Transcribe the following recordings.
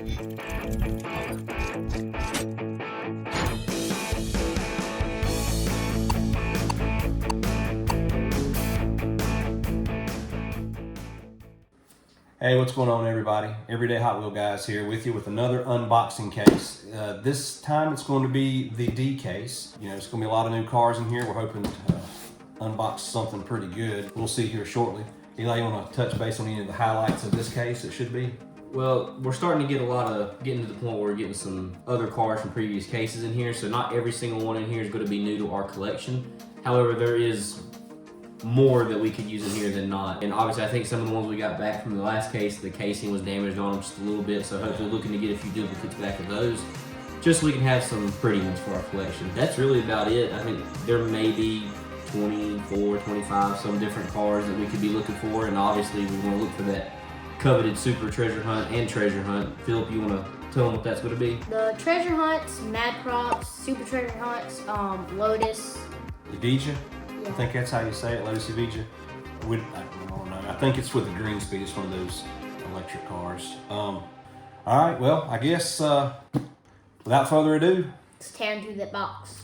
Hey, what's going on, everybody? Everyday Hot Wheel Guys here with you with another unboxing case. This time it's going to be the D case. You know, it's going to be a lot of new cars in here. We're hoping to unbox something pretty good. We'll see here shortly. Eli, you want to touch base on any of the highlights of this case? It should be. Well, we're starting to get getting to the point where we're getting some other cars from previous cases in here, so not every single one in here is going to be new to our collection. However, there is more that we could use in here than not. And obviously, I think some of the ones we got back from the last case, the casing was damaged on them just a little bit, so hopefully looking to get a few duplicates back of those, just so we can have some pretty ones for our collection. That's really about it. I think there may be 24, 25, some different cars that we could be looking for, and obviously we want to look for that coveted super treasure hunt and treasure hunt. Philip, you want to tell them what that's going to be? The treasure hunts, Mad Props, super treasure hunts, Lotus. Evija? Yeah. I think that's how you say it, Lotus Evija. I don't know. I think it's with the green speed. It's one of those electric cars. All right, well, I guess without further ado, Let's tear into the box.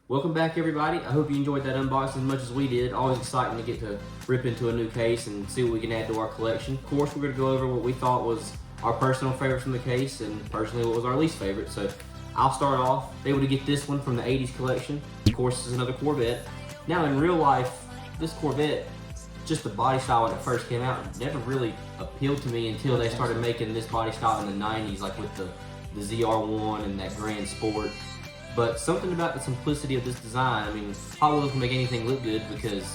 Welcome back, everybody. I hope you enjoyed that unboxing as much as we did. Always exciting to get to rip into a new case and see what we can add to our collection. Of course, we're going to go over what we thought was our personal favorites from the case and personally what was our least favorite. So I'll start off. Able to get this one from the 80s collection. Of course, this is another Corvette. Now, in real life, this Corvette, just the body style when it first came out, never really appealed to me until they started making this body style in the 90s, like with the ZR1 and that Grand Sport. But something about the simplicity of this design, I mean, Hot Wheels can make anything look good because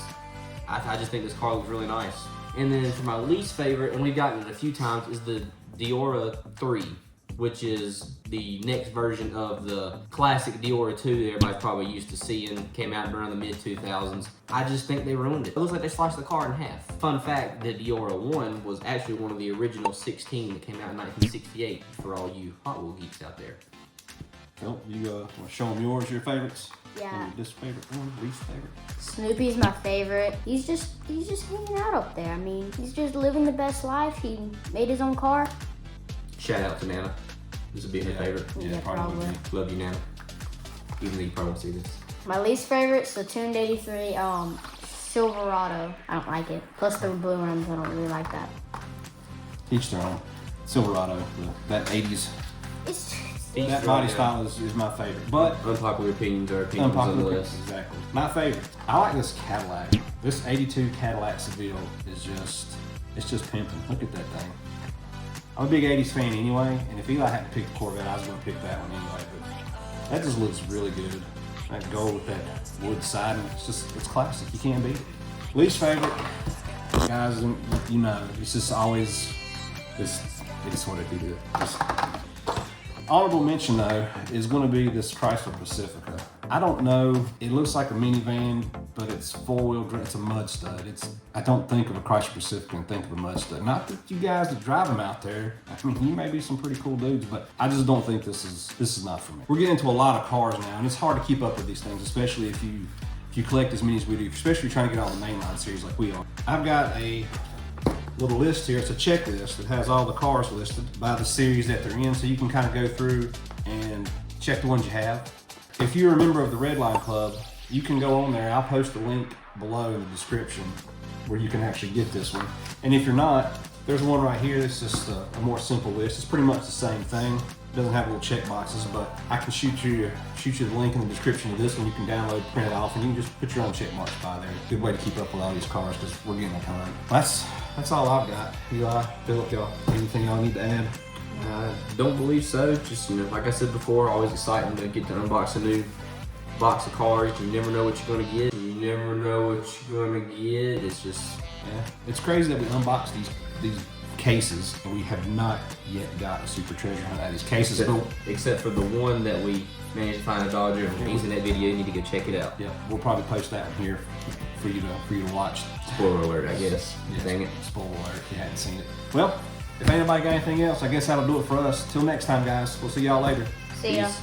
I just think this car looks really nice. And then for my least favorite, and we've gotten it a few times, is the Deora 3, which is the next version of the classic Deora 2 that everybody's probably used to seeing. Came out around the mid-2000s. I just think they ruined it. It looks like they sliced the car in half. Fun fact, the Deora 1 was actually one of the original 16 that came out in 1968 for all you Hot Wheel geeks out there. Phil, you want to show them yours, your favorites? Yeah. Your least favorite one, least favorite? Snoopy's my favorite. He's just hanging out up there. I mean, he's just living the best life. He made his own car. Shout out to Nana. This would be her favorite. Yeah, probably. Love you, Nana. Even though you probably won't see this. My least favorite's the tuned 83 Silverado. I don't like it. Plus the blue rims, I don't really like that. Each their own. Silverado, that 80s. It's That body style is my favorite. But Unpopular opinions are opinions nonetheless. Exactly. My favorite. I like this Cadillac. This 82 Cadillac Seville is just pimping. Look at that thing. I'm a big 80s fan anyway, and if Eli had to pick the Corvette, I was going to pick that one anyway. But that just looks really good. That gold with that wood siding, it's classic. You can't beat it. Least favorite, guys, you know, it's just always it's what it do. Honorable mention though is going to be this Chrysler Pacifica. I don't know. It looks like a minivan, but it's four-wheel drive. It's a mud stud. I don't think of a Chrysler Pacifica and think of a mud stud. Not that you guys that drive them out there. I mean, you may be some pretty cool dudes, but I just don't think this is not for me. We're getting into a lot of cars now, and it's hard to keep up with these things, especially if you collect as many as we do. Especially trying to get on the mainline series like we are. I've got a little list here. It's a checklist that has all the cars listed by the series that they're in, so you can kind of go through and check the ones you have. If you're a member of the Redline Club, you can go on there. I'll post a link below in the description where you can actually get this one. And if you're not, there's one right here that's just a more simple list. It's pretty much the same thing. It doesn't have little check boxes, but I can shoot you the link in the description of this one. You can download, print it off, and you can just put your own check marks by there. Good way to keep up with all these cars because we're getting a ton. That's all I've got. Eli, Philip, y'all, anything y'all need to add? I don't believe so. Just, you know, like I said before, always exciting to get to unbox a new box of cars. You never know what you're going to get. You never know what you're going to get. It's just, yeah. It's crazy that we unbox these cases and we have not yet got a super treasure hunt out of these cases. Except for the one that we managed to find a Dodger. And he's in that video. You need to go check it out. Yeah, we'll probably post that one here for you to watch. Spoiler alert, I guess. Yeah, dang it. Spoiler alert if you hadn't seen it. Well, if ain't nobody got anything else, I guess that'll do it for us. Till next time, guys. We'll see y'all later. See ya. Peace.